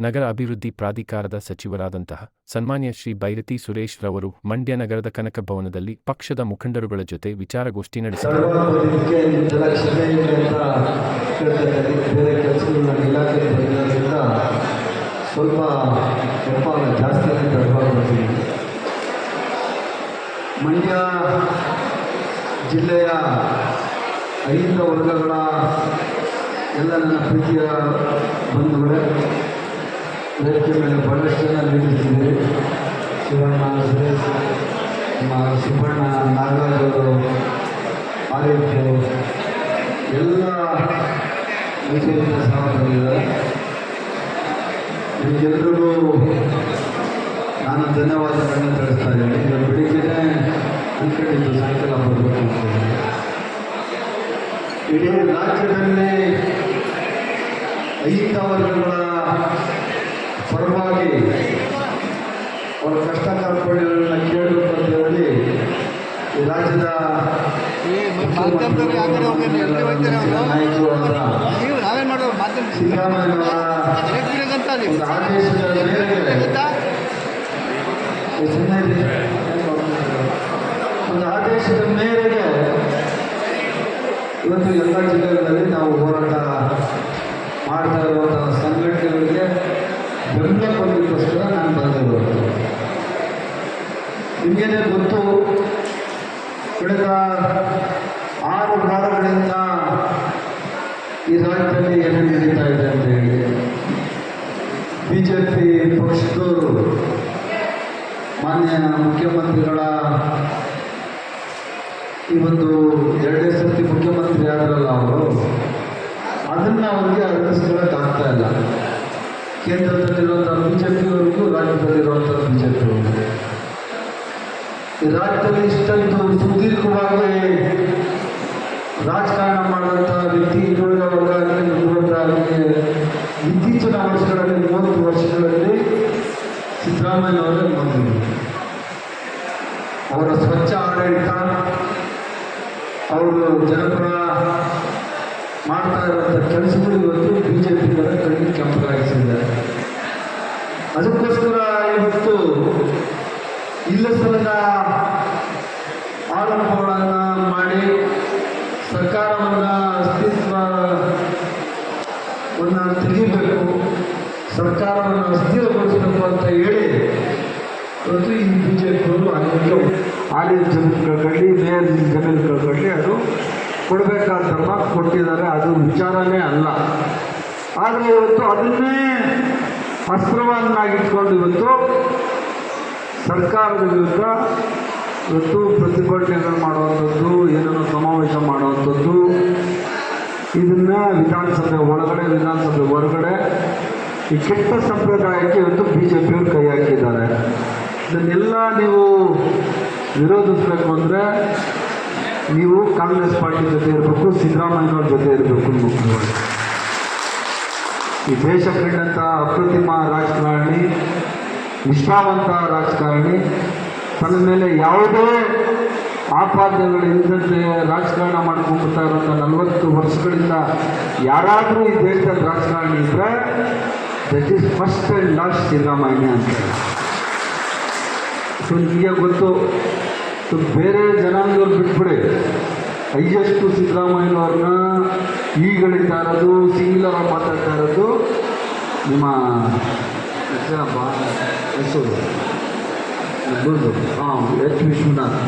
ನಗರ ಅಭಿವೃದ್ಧಿ ಪ್ರಾಧಿಕಾರದ ಸಚಿವರಾದಂತಹ ಸನ್ಮಾನ್ಯ ಶ್ರೀ ಬೈರತಿ ಸುರೇಶ್ ರವರು ಮಂಡ್ಯ ನಗರದ ಕನಕ ಭವನದಲ್ಲಿ ಪಕ್ಷದ ಮುಖಂಡರುಗಳ ಜೊತೆ ವಿಚಾರಗೋಷ್ಠಿ ನಡೆಸಿದರು. ಮಂಡ್ಯ ಜಿಲ್ಲೆಯ ಐದು ವರ್ಗಗಳ ಎಲ್ಲ ನನ್ನ ಪ್ರೀತಿಯ ಬಂಧುಗಳೇ, ವೇದಿಕೆ ಮೇಲೆ ಬಹಳಷ್ಟು ಜನ ನಿಲ್ಲಿಸಿದ್ದೀರಿ. ಶಿವಣ್ಣ, ಸುರೇಶ್, ಸುಬ್ಬಣ್ಣ, ನಾಗರಾಜರು, ಆದಿತ್ಯ ಎಲ್ಲ ವಿಷಯದಿಂದ ಸಹ ಬಂದಿದ್ದಾರೆ. ನಿಮಗೆಲ್ಲರಿಗೂ ನಾನು ಧನ್ಯವಾದಗಳನ್ನು ತಿಳಿಸ್ತಾ ಇದ್ದೀನಿ. ಈಗ ಬೆಳಿಗ್ಗೆನೇ ಅಂದ್ಕೊಂಡಿದ್ದು ಸಾಯಂಕಾಲ ಬರಬೇಕು ಅಂತ. ಇಡೀ ರಾಜ್ಯದಲ್ಲಿ ಐದು ವರ್ಗಗಳ ಪರವಾಗಿ ಅವರ ಕಷ್ಟ ಕಾರ್ಪಣ್ಯಗಳನ್ನ ಕೇಳಬೇಕು ಅಂತ ಹೇಳಿ ಈ ರಾಜ್ಯದ ಸಿದ್ದರಾಮಯ್ಯ ಆದೇಶದ ಮೇರೆಗೆ ಇವತ್ತು ಎಲ್ಲ ಜಿಲ್ಲೆಗಳಲ್ಲಿ ನಾವು ಹೋರಾಟ ಮಾಡ್ತಾ ಇರುವಂತಹ ಸಂಘಟನೆಗಳಿಗೆ ಬೆಂಬಲ ಕೊಡಲಿಕ್ಕೋಸ್ಕರ ನಾನು ಬಂದಿರೋದು. ನಿಮಗೇನೆ ಗೊತ್ತು, ಕಳೆದ 6 ವಾರಗಳಿಂದ ಈ ರಾಜ್ಯದಲ್ಲಿ ಏನು ನಡೀತಾ ಇದೆ ಅಂತ ಹೇಳಿ ಬಿಜೆಪಿ ಪಕ್ಷದವರು ಮಾನ್ಯ ಮುಖ್ಯಮಂತ್ರಿಗಳ ಈ ಒಂದು 2 ಸರ್ತಿ ಮುಖ್ಯಮಂತ್ರಿ ಆದ್ರಲ್ಲ ಅವರು, ಅದನ್ನು ಅವರಿಗೆ ಅರಗಿಸ್ಕೊಳ್ಳೋಕ್ಕಾಗ್ತಾ ಇಲ್ಲ. ಕೇಂದ್ರದಲ್ಲಿರುವಂಥ ಬಿಜೆಪಿಯವರಿಗೂ ರಾಜ್ಯದಲ್ಲಿರುವಂಥ ಬಿಜೆಪಿಯವರು ಈ ರಾಜ್ಯದಲ್ಲಿ ಇಷ್ಟೊಂದು ಸುದೀರ್ಘವಾಗಿ ರಾಜಕಾರಣ ಮಾಡುವಂಥ ವ್ಯಕ್ತಿ ಹಿಂದುಳಿದವರಾಗಲಿ ಮುಂದುವರೆದಾಗಲಿ ಇತ್ತೀಚಿನ ವರ್ಷಗಳಲ್ಲಿ 30 ವರ್ಷಗಳಲ್ಲಿ ಸಿದ್ದರಾಮಯ್ಯನವರೇ ಬಂದರು. ಅವರ ಸ್ವಚ್ಛ ಆಡಳಿತ, ಅವರು ಜನಪರ ಮಾಡ್ತಾ ಇರುವಂಥ ಕೆಲಸಗಳು ಇವತ್ತು ಬಿಜೆಪಿಗಳ ಕಣ್ಣಿಗೆ ಕೆಂಪಗಾಗಿಸಿದ್ದಾರೆ. ಅದಕ್ಕೋಸ್ಕರ ಇವತ್ತು ಇಲ್ಲ ಸಲ್ಲದ ಆರೋಪಗಳನ್ನು ಮಾಡಿ ಸರ್ಕಾರವನ್ನು ಅಸ್ತಿತ್ವವನ್ನು ತೆಗಿಬೇಕು, ಸರ್ಕಾರವನ್ನು ಅಸ್ಥಿರಗೊಳಿಸಬೇಕು ಅಂತ ಹೇಳಿ ಇವತ್ತು ಈ ಬಿಜೆಪಿಯವರು ಅನೇಕ ಆಡಳಿತ ಜಮೀನುಗಳು ಮೇಯರ್ ಜಮೀನುಗಳು ಅದು ಕೊಡಬೇಕಾದ ಧರ್ಮ ಕೊಟ್ಟಿದ್ದಾರೆ. ಅದು ವಿಚಾರನೇ ಅಲ್ಲ. ಆದರೆ ಇವತ್ತು ಅದನ್ನೇ ಅಸ್ತ್ರವನ್ನಾಗಿಟ್ಕೊಂಡು ಇವತ್ತು ಸರ್ಕಾರದ ವಿರುದ್ಧ ಇವತ್ತು ಪ್ರತಿಭಟನೆಗಳು ಮಾಡುವಂಥದ್ದು, ಏನನ್ನು ಸಮಾವೇಶ ಮಾಡುವಂಥದ್ದು, ಇದನ್ನು ವಿಧಾನಸಭೆ ಒಳಗಡೆ ವಿಧಾನಸಭೆ ಹೊರಗಡೆ ಈ ಕೆಟ್ಟ ಸಂಪ್ರದಾಯಕ್ಕೆ ಇವತ್ತು ಬಿಜೆಪಿಯವರು ಕೈ ಹಾಕಿದ್ದಾರೆ. ಇದನ್ನೆಲ್ಲ ನೀವು ವಿರೋಧಿಸಬೇಕು ಅಂದರೆ ನೀವು ಕಾಂಗ್ರೆಸ್ ಪಾರ್ಟಿ ಜೊತೆ ಇರಬೇಕು, ಸಿದ್ದರಾಮಯ್ಯನವ್ರ ಜೊತೆ ಇರಬೇಕು. ಮುಖ್ಯವಾಗಿ ಈ ದೇಶ ಕಂಡಂಥ ಅಪ್ರತಿಮ ರಾಜಕಾರಣಿ, ನಿಷ್ಠಾವಂತ ರಾಜಕಾರಣಿ, ತನ್ನ ಮೇಲೆ ಯಾವುದೇ ಆಪಾದನೆಗಳಿಲ್ಲದಂತೆ ರಾಜಕಾರಣ ಮಾಡ್ಕೊಂಡ್ಬಿಡ್ತಾ ಇರುವಂಥ 40 ವರ್ಷಗಳಿಂದ ಯಾರಾದರೂ ಈ ದೇಶದ ರಾಜಕಾರಣಿ ಇದ್ದರೆ that is first and last Siddaramaiah ಅಂತ. ಸೊ ನಿಮಗೆ ಗೊತ್ತು, ಬೇರೆ ಜನಾಂಗದವ್ರು ಬಿಟ್ಬಿಡಿ, ಹೈಯೆಸ್ಟು ಸಿದ್ದರಾಮಯ್ಯನವ್ರನ್ನ ಈಗಳಿತಾ ಇರೋದು, ಸಿಂಗ್ಲರ್ ಮಾತಾಡ್ತಾ ಇರೋದು ನಿಮ್ಮ ಹೆಸರಪ್ಪ ಹೆಸರು ಎಚ್ ವಿಶ್ವನಾಥ್.